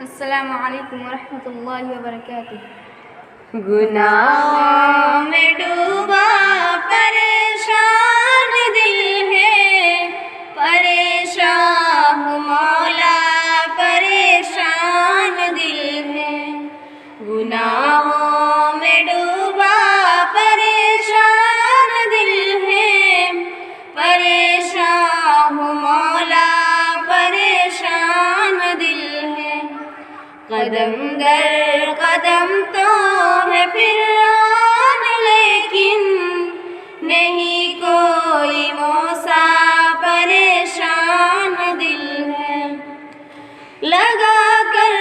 السلام علیکم ورحمۃ اللہ وبرکاتہ۔ گناہوں میں ڈوبا پریشان دل ہے، پریشان مولا پریشان دل ہے۔ گناہوں میں ڈوبا پریشان دل ہے، پریشان مولا پریشان دل ہے۔ قدم در قدم تو ہے فرعون، لیکن نہیں کوئی موسیٰ، پریشان دل ہے۔ لگا کر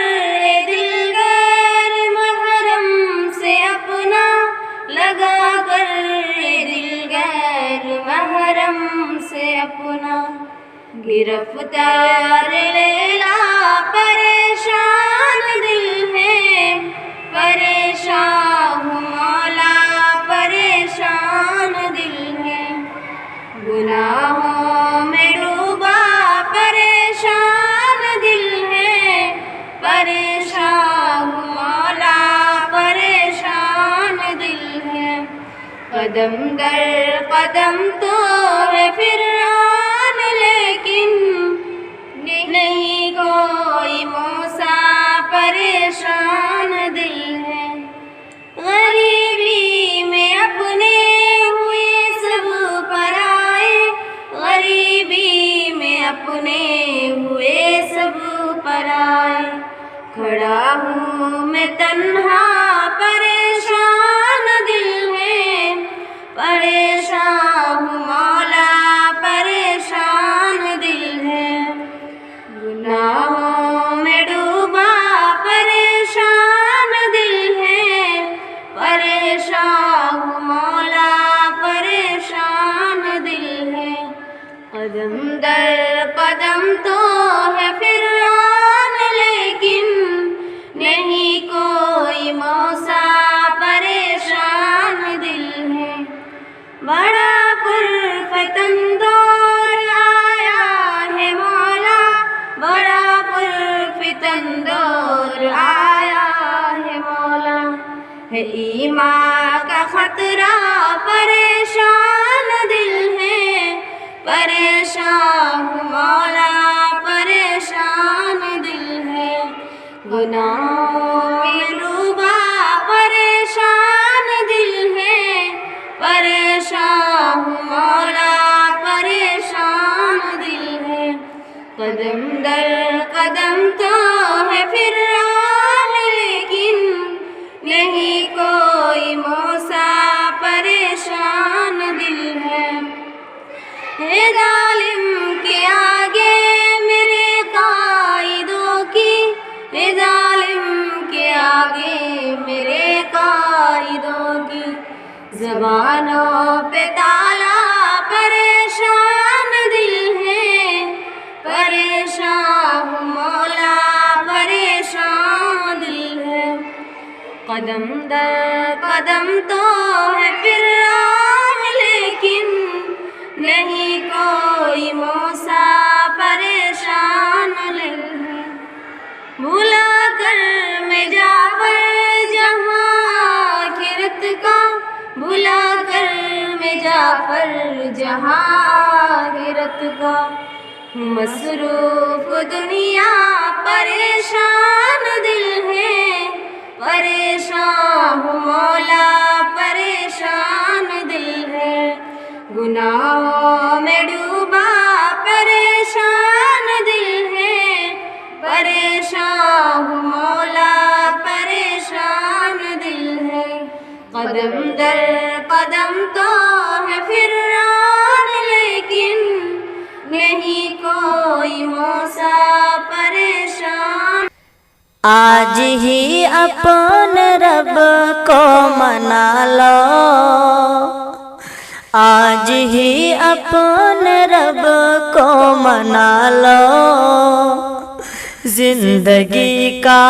دل غیر محرم سے اپنا، لگا کر دل غیر محرم سے اپنا، گرفتار لیلا پریشان دل ہے، پریشان مولا پریشان دل ہے۔ گناہوں میں ڈوبا پریشان دل ہے، پریشان مولا پریشان دل ہے۔ قدم در قدم تو ہے فرعون، لیکن نہیں کوئی موسیٰ، پریشان دل ہے۔ غریبی میں اپنے ہوئے سب پرائے، غریبی میں اپنے ہوئے سب پرائے، کھڑا ہوں میں تنہا پریشان دل ہے، پریشان مولا پریشان دل ہے۔ گناہوں میں ڈوبا پریشان دل ہے، پریشان مولا پریشان دل ہے۔ قدم در قدم تو ہے فرعون، لیکن نہیں کوئی موسیٰ، پریشان دل ہے۔ بڑا پرفتن دور آیا ہے مولا، بڑا پرفتن دور آیا ہے مولا، ہے ایمان کا خطرہ پریشان دل ہے، پریشان مولا پریشان دل ہے۔ گناہوں میں ڈوبا پریشان دل ہے، پریشان مولا پریشان دل ہے۔ قدم در قدم تو ہے فرعون، لیکن نہیں کوئی موسیٰ، پریشان دل ہے۔ ہے ظالم کے آگے میرے قائدوں کی، ہے ظالم کے آگے میرے قائدوں کی، زبانوں پہ تالا پریشان دل ہے، پریشان مولا پریشان دل ہے۔ قدم در قدم تو ہے فرعون، لیکن نہیں کوئی موسیٰ، پریشان دل ہے۔ بھلا کر میں جعفر جہاں آخرت کا، بھلا کر میں جعفر جہاں آخرت کا، مصروف دنیا پریشان دل ہے، پریشان مولا پریشان دل ہے۔ گناہوں میں ڈوبا پریشان دل ہے، پریشان مولا پریشان دل ہے۔ قدم در قدم تو ہے فرعون، لیکن نہیں کوئی موسیٰ، پریشان۔ آج ہی اپنے رب کو منا لو، آج ہی اپنے رب کو منا لو، زندگی کا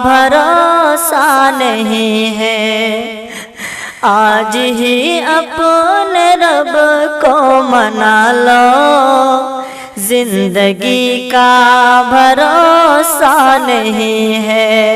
بھروسہ نہیں ہے، آج ہی اپنے رب کو منا لو، زندگی کا بھروسہ نہیں ہے۔